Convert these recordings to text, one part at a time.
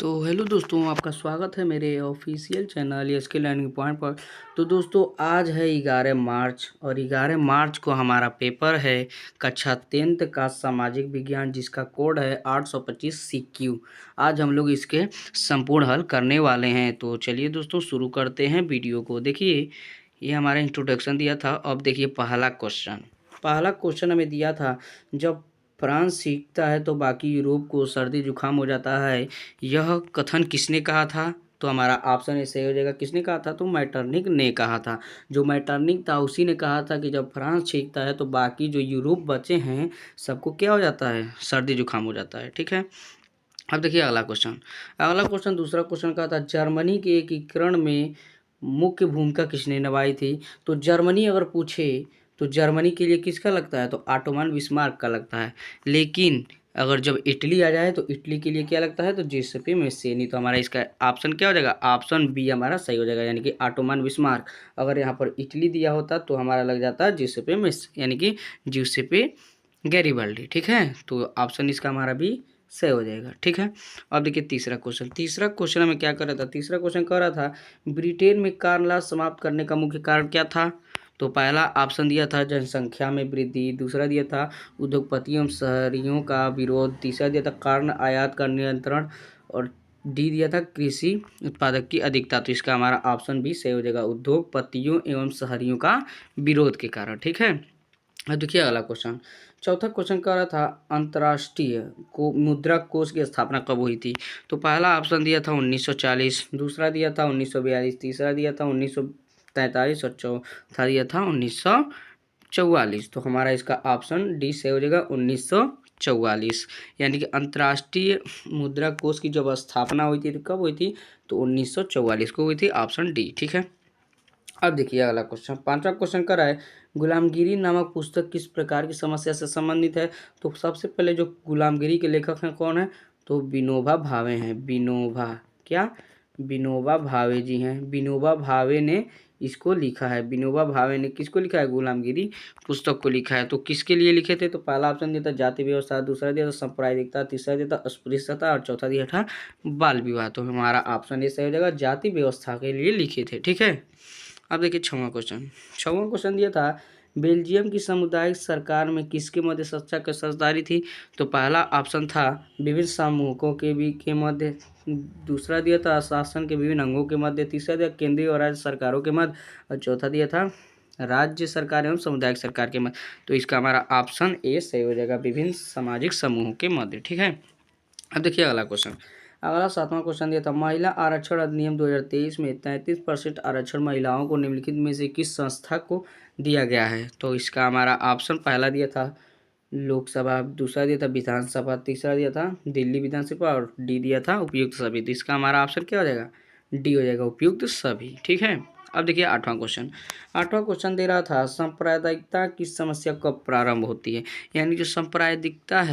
तो हेलो दोस्तों, आपका स्वागत है मेरे ऑफिशियल चैनल एस के लर्निंग पॉइंट पर। तो दोस्तों, आज है 11 मार्च और 11 मार्च को हमारा पेपर है कक्षा 10th का सामाजिक विज्ञान, जिसका कोड है 825 CQ। आज हम लोग इसके संपूर्ण हल करने वाले हैं। तो चलिए दोस्तों, शुरू करते हैं वीडियो को। देखिए, ये हमारा इंट्रोडक्शन दिया था। अब देखिए पहला क्वेश्चन हमें दिया था, जब फ्रांस सीखता है तो बाकी यूरोप को सर्दी जुकाम हो जाता है। यह कथन किसने कहा था? तो हमारा ऑप्शन ए सही हो जाएगा। किसने कहा था? तो मैटरनिक ने कहा था। जो मैटरनिक था उसी ने कहा था कि जब फ्रांस छींकता है तो बाकी जो यूरोप बचे हैं सबको क्या हो जाता है? सर्दी जुकाम हो जाता है। ठीक है। अब देखिए अगला क्वेश्चन दूसरा क्वेश्चन का था, जर्मनी के एकीकरण में मुख्य भूमिका किसने निभाई थी? तो जर्मनी अगर पूछे तो जर्मनी के लिए किसका लगता है? तो ऑटोमन बिस्मार्क का लगता है। लेकिन अगर जब इटली आ जाए तो इटली के लिए क्या लगता है? तो जिसेपे मेस्सेनी। तो हमारा इसका ऑप्शन क्या हो जाएगा? ऑप्शन बी हमारा सही हो जाएगा, यानी कि ऑटोमन बिस्मार्क। अगर यहाँ पर इटली दिया होता तो हमारा लग जाता है जिसेपे मेस, यानी कि जिसेपे गैरिबाल्डी। ठीक है, तो ऑप्शन इसका हमारा भी सही हो जाएगा। ठीक है। अब देखिए तीसरा क्वेश्चन हमें क्या कर रहा था? तीसरा क्वेश्चन कह रहा था, ब्रिटेन में कारणलाश समाप्त करने का मुख्य कारण क्या था? तो पहला ऑप्शन दिया था जनसंख्या में वृद्धि, दूसरा दिया था उद्योगपतियों एवं शहरियों का विरोध, तीसरा दिया था कारण आयात का नियंत्रण, और डी दिया था कृषि उत्पादक की अधिकता। तो इसका हमारा ऑप्शन भी सही हो जाएगा, उद्योगपतियों एवं शहरियों का विरोध के कारण। ठीक है। अब देखिए अगला क्वेश्चन, चौथा क्वेश्चन कह रहा था, अंतर्राष्ट्रीय को मुद्रा कोष की स्थापना कब हुई थी? तो पहला ऑप्शन दिया था 1940, दूसरा दिया था 1942, तीसरा दिया था 1943 और चौथा दिया था 1944। तो हमारा इसका ऑप्शन डी सही हो जाएगा, 1944। यानी कि अंतर्राष्ट्रीय मुद्रा कोष की जब स्थापना हुई थी तो कब हुई थी? तो 1944 को हुई थी, ऑप्शन डी। ठीक है। अब देखिए अगला क्वेश्चन, पांचवा क्वेश्चन कर रहा है, गुलामगिरी नामक पुस्तक किस प्रकार की समस्या से संबंधित है? तो सबसे पहले जो गुलामगिरी के लेखक हैं कौन है? तो विनोबा भावे हैं। विनोबा भावे जी हैं। विनोबा भावे ने इसको लिखा है। विनोबा भावे ने किसको लिखा है? गुलामगिरी पुस्तक को लिखा है। तो किसके लिए लिखे थे? तो पहला ऑप्शन दिया था जाति व्यवस्था, दूसरा दिया था सांप्रदायिकता, तीसरा दिया था अस्पृश्यता और चौथा दिया था बाल विवाह। तो हमारा ऑप्शन ये सही हो जाएगा, जाति व्यवस्था के लिए लिखे थे। ठीक है। अब देखिए छठवां क्वेश्चन दिया था, बेल्जियम की सामुदायिक सरकार में किसके मध्य सत्ता की साझेदारी थी? तो पहला ऑप्शन था विभिन्न समूहों के मध्य, दूसरा दिया था शासन के विभिन्न अंगों के मध्य, तीसरा दिया केंद्रीय और राज्य सरकारों के मध्य, और चौथा दिया था राज्य सरकार एवं सामुदायिक सरकार के मध्य। तो इसका हमारा ऑप्शन ए सही हो जाएगा, विभिन्न सामाजिक समूहों के मध्य। ठीक है। अब देखिए अगला सातवां क्वेश्चन दिया था, महिला आरक्षण अधिनियम 2023 में 33% आरक्षण महिलाओं को निम्नलिखित में से किस संस्था को दिया गया है? तो इसका हमारा ऑप्शन पहला दिया था लोकसभा, दूसरा दिया था विधानसभा, तीसरा दिया था दिल्ली विधानसभा और डी दिया था उपयुक्त सभी। तो इसका हमारा ऑप्शन क्या हो जाएगा? डी हो जाएगा, उपयुक्त सभी। ठीक है। अब देखिए आठवां क्वेश्चन दे रहा था, सांप्रदायिकता की समस्या कब प्रारंभ होती है? यानी जो सांप्रदायिकता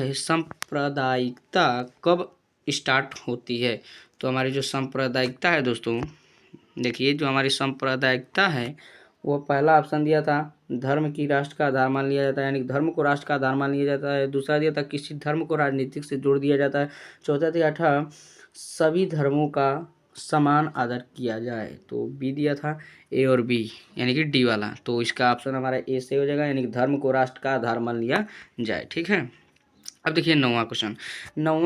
कब स्टार्ट होती है? तो हमारी जो सांप्रदायिकता है दोस्तों, देखिए जो हमारी सांप्रदायिकता है वो पहला ऑप्शन दिया था धर्म की राष्ट्र का आधार मान लिया जाता है, यानी धर्म को राष्ट्र का आधार मान लिया जाता है। दूसरा दिया था किसी धर्म को राजनीतिक से जोड़ दिया जाता है। चौथा दिया था सभी धर्मों का समान आदर किया जाए। तो बी दिया था ए और बी, यानी कि डी वाला। तो इसका ऑप्शन हमारा ए से हो जाएगा, यानी कि धर्म को राष्ट्र का आधार मान लिया जाए। ठीक है। अब देखिए नौवां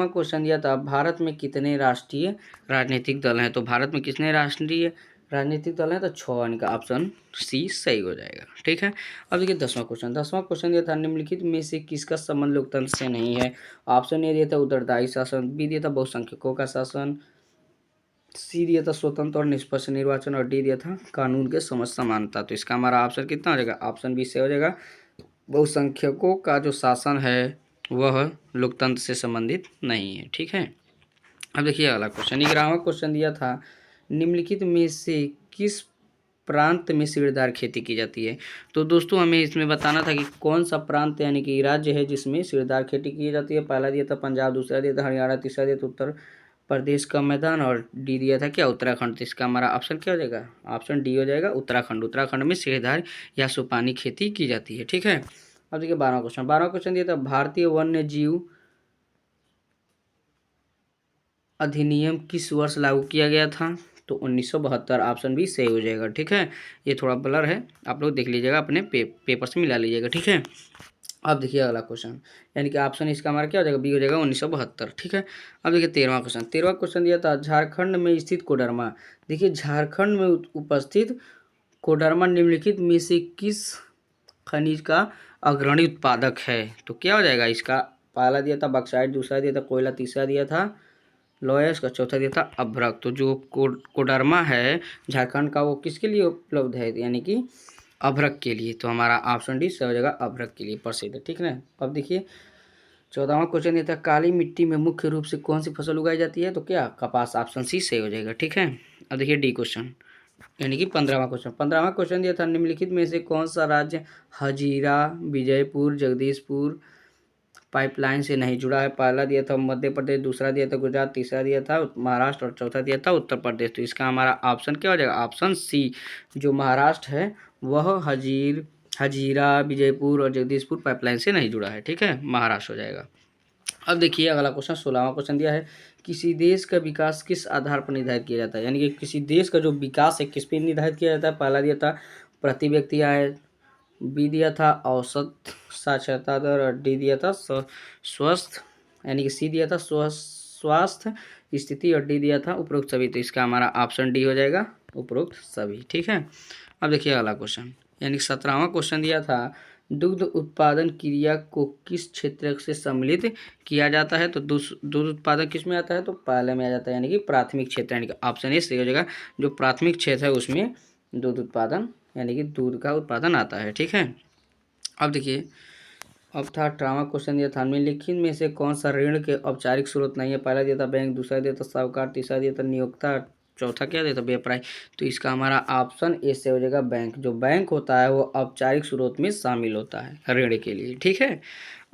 क्वेश्चन दिया था, भारत में कितने राष्ट्रीय राजनीतिक दल हैं? तो भारत में कितने राष्ट्रीय राजनीतिक दल हैं? तो 6, यानी कि ऑप्शन सी सही हो जाएगा। ठीक है। अब देखिए 10वां क्वेश्चन दिया था, निम्नलिखित में से किसका संबंध लोकतंत्र से नहीं है? ऑप्शन ए दिया था उत्तरदायी शासन, बी दिया था बहुसंख्यकों का शासन, सी दिया था स्वतंत्र और निष्पक्ष निर्वाचन, और डी दिया था कानून के समक्ष समानता। तो इसका हमारा ऑप्शन कितना हो जाएगा? ऑप्शन बी से हो जाएगा, बहुसंख्यकों का जो शासन है वह लोकतंत्र से संबंधित नहीं है। ठीक है। अब देखिए अगला क्वेश्चन 11वां क्वेश्चन दिया था, निम्नलिखित में से किस प्रांत में सीढ़ीदार खेती की जाती है? तो दोस्तों हमें इसमें बताना था कि कौन सा प्रांत यानी कि राज्य है जिसमें सीढ़ीदार खेती की जाती है। पहला दिया था पंजाब, दूसरा दिया था हरियाणा, तीसरा दिया था उत्तर प्रदेश का मैदान, और डी दिया था क्या? उत्तराखंड। तो इसका हमारा ऑप्शन क्या हो जाएगा? ऑप्शन डी हो जाएगा, उत्तराखंड में सीढ़ीदार या सुपानी खेती की जाती है। ठीक है। अब देखिए 12वां क्वेश्चन दिया था, भारतीय वन्य जीव अधिनियम किस वर्ष लागू किया गया था? तो 1972। ऑप्शन बी सही हो जाएगा। ठीक है, ये थोड़ा ब्लर है, आप लोग देख लीजिएगा, अपने पेपर से मिला लीजिएगा। ठीक है, अब देखिए अगला क्वेश्चन, यानी कि ऑप्शन इसका हमारा क्या हो जाएगा? बी हो जाएगा 1972। ठीक है, अब देखिए 13वां क्वेश्चन। 13वां क्वेश्चन दिया था, झारखंड में स्थित कोडरमा। देखिए झारखंड में उपस्थित कोडरमा निम्नलिखित में से किस खनिज का अग्रणी उत्पादक है? तो क्या हो जाएगा इसका? पहला दिया था बक्साइट, दूसरा दिया था कोयला, तीसरा दिया था लोयस का, चौथा दिया था अभ्रक। तो जो कोडरमा है झारखंड का, वो किसके लिए उपलब्ध है? यानी कि अभ्रक के लिए। तो हमारा ऑप्शन डी सही हो जाएगा, अभ्रक के लिए प्रसिद्ध है। ठीक है, अब देखिए 14वां क्वेश्चन दिया था, काली मिट्टी में मुख्य रूप से कौन सी फसल उगाई जाती है? तो क्या? कपास। ऑप्शन सी सही हो जाएगा। ठीक है, अब देखिए डी क्वेश्चन, यानी कि 15वां क्वेश्चन। 15वां क्वेश्चन दिया था, निम्नलिखित में से कौन सा राज्य हजीरा, विजयपुर, जगदीशपुर पाइपलाइन से नहीं जुड़ा है? पहला दिया था मध्य प्रदेश, दूसरा दिया था गुजरात, तीसरा दिया था महाराष्ट्र और चौथा दिया था उत्तर प्रदेश। तो इसका हमारा ऑप्शन क्या हो जाएगा? ऑप्शन सी, जो महाराष्ट्र है वह हजीरा, विजयपुर और जगदीशपुर पाइपलाइन से नहीं जुड़ा है। ठीक है, महाराष्ट्र हो जाएगा। अब देखिए अगला क्वेश्चन, 16वां क्वेश्चन दिया है, किसी देश का विकास किस आधार पर निर्धारित किया जाता है? यानी कि किसी देश का जो विकास है किस पे निर्धारित किया जाता है? पहला दिया था प्रति व्यक्ति आय, बी दिया था औसत साक्षरता दर और डी दिया था स्वस्थ, यानी कि सी दिया था स्वास्थ्य स्थिति और डी दिया था उपरोक्त सभी। तो इसका हमारा ऑप्शन डी हो जाएगा, उपरोक्त सभी। ठीक है, अब देखिए अगला क्वेश्चन, यानी 17वां क्वेश्चन दिया था, दुग्ध उत्पादन क्रिया को किस क्षेत्र से सम्मिलित किया जाता है? तो दूध उत्पादन किस में आता है? तो पहले में आ जाता है, यानी कि प्राथमिक क्षेत्र, यानी कि ऑप्शन ए सही हो जाएगा। जो प्राथमिक क्षेत्र है उसमें दूध उत्पादन, यानी कि दूध का उत्पादन आता है। ठीक है, अब देखिए अब था 18वां क्वेश्चन दिया था, निम्नलिखित में से कौन सा ऋण के औपचारिक स्रोत नहीं है? पहला दिया था बैंक, दूसरा दिया था साहूकार, तीसरा दिया था नियोक्ता, चौथा क्या दिया था? व्यवसाय। तो इसका हमारा ऑप्शन ए से हो जाएगा बैंक। जो बैंक होता है वो औपचारिक स्रोत में शामिल होता है ऋण के लिए। ठीक है,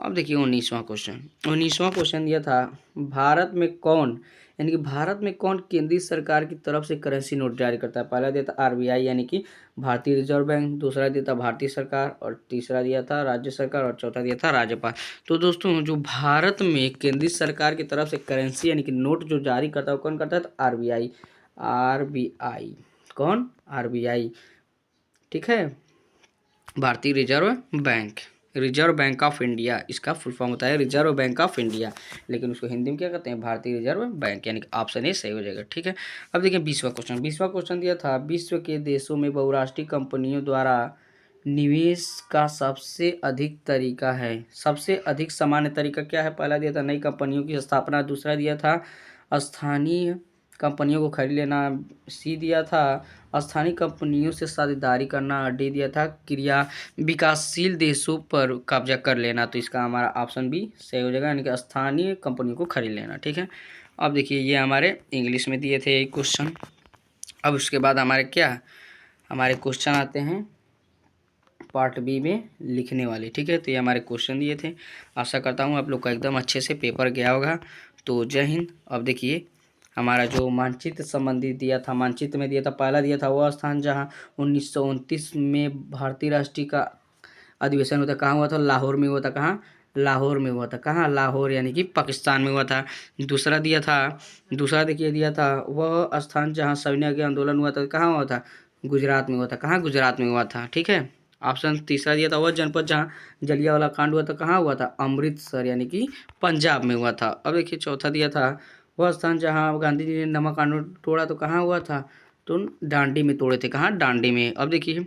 अब देखिए 19वां क्वेश्चन। 19वां क्वेश्चन दिया था, भारत में कौन, यानी कि भारत में कौन केंद्रीय सरकार की तरफ से करेंसी नोट जारी करता है? पहला दिया था आरबीआई, यानी कि भारतीय रिजर्व बैंक, दूसरा दिया था भारतीय सरकार और तीसरा दिया था राज्य सरकार और चौथा दिया था राज्यपाल। तो दोस्तों जो भारत में केंद्रीय सरकार की तरफ से करेंसी यानी कि नोट जो जारी करता है वो कौन करता है? तो आरबीआई। आरबीआई कौन? आरबीआई। ठीक है, भारतीय reserve bank, reserve bank of India इसका फुल फॉर्म होता है, रिजर्व बैंक ऑफ इंडिया, लेकिन उसको हिंदी में क्या कहते हैं? भारतीय रिजर्व बैंक, यानी कि ऑप्शन ए सही हो जाएगा। ठीक है, अब देखिए 20वां क्वेश्चन। 20वां क्वेश्चन दिया था, विश्व के देशों में बहुराष्ट्रीय कंपनियों द्वारा निवेश का सबसे अधिक तरीका है, सबसे अधिक सामान्य तरीका क्या है? पहला दिया था नई कंपनियों की स्थापना, दूसरा दिया था स्थानीय कंपनियों को खरीद लेना, सी दिया था स्थानीय कंपनियों से साझेदारी करना, डी दिया था क्रिया विकासशील देशों पर कब्जा कर लेना। तो इसका हमारा ऑप्शन बी सही हो जाएगा, यानी कि स्थानीय कंपनियों को खरीद लेना। ठीक है, अब देखिए ये हमारे इंग्लिश में दिए थे एक क्वेश्चन। अब उसके बाद हमारे क्या, हमारे क्वेश्चन आते हैं पार्ट बी में लिखने वाले। ठीक है, तो ये हमारे क्वेश्चन दिए थे। आशा करता हूँ आप लोग का एकदम अच्छे से पेपर गया होगा। तो जय हिंद। अब देखिए हमारा जो मानचित्र संबंधी दिया था, मानचित्र में दिया था, पहला दिया था वह स्थान जहाँ 1929 में भारतीय राष्ट्रीय का अधिवेशन होता, कहाँ हुआ था? लाहौर में हुआ था। कहाँ? लाहौर में हुआ था। कहाँ? लाहौर, यानी कि पाकिस्तान में हुआ था। दूसरा दिया था, दूसरा देखिए दिया था वह स्थान जहाँ सविनय आंदोलन हुआ था, कहाँ हुआ था? गुजरात में हुआ था। कहाँ? गुजरात में हुआ था। ठीक है, ऑप्शन तीसरा दिया था वह जनपद जहाँ जलियांवाला कांड हुआ था, कहाँ हुआ था? अमृतसर, यानी कि पंजाब में हुआ था। अब देखिए चौथा दिया था वह स्थान जहाँ गांधी जी ने नमक कानून तोड़ा, तो कहाँ हुआ था? तो डांडी में तोड़े थे। कहाँ? डांडी में। अब देखिए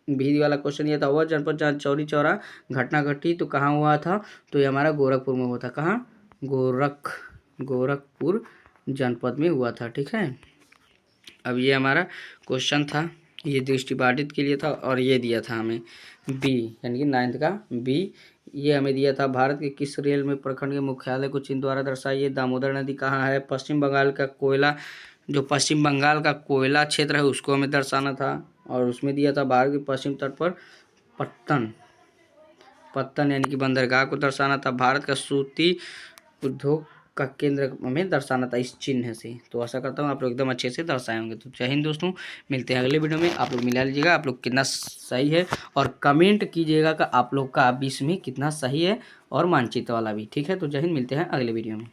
भी वाला क्वेश्चन ये था, वह जनपद जहाँ चौरी चौरा घटना घटी तो कहाँ हुआ था? तो ये हमारा गोरखपुर में हुआ था। कहाँ? गोरखपुर जनपद में हुआ था। ठीक है, अब ये हमारा क्वेश्चन था, ये दृष्टिबाधित के लिए था और ये दिया था हमें बी, यानी कि 9th का बी। ये हमें दिया था, भारत के किस रेल में प्रखंड के मुख्यालय को चिन्ह द्वारा दर्शाइए? दामोदर नदी कहाँ है? पश्चिम बंगाल का कोयला, जो पश्चिम बंगाल का कोयला क्षेत्र है उसको हमें दर्शाना था। और उसमें दिया था भारत के पश्चिम तट पर पत्तन यानी कि बंदरगाह को दर्शाना था। भारत का सूती उद्योग का केंद्र हमें दर्शाना था इस चिन्ह से। तो आशा करता हूँ आप लोग एकदम अच्छे से दर्शाए होंगे। तो जय हिंद दोस्तों, मिलते हैं अगले वीडियो में। आप लोग मिला लीजिएगा आप लोग कितना सही है और कमेंट कीजिएगा कि आप लोग का 20 में कितना सही है और मानचित्र वाला भी। ठीक है, तो जय हिंद, मिलते हैं अगले वीडियो में।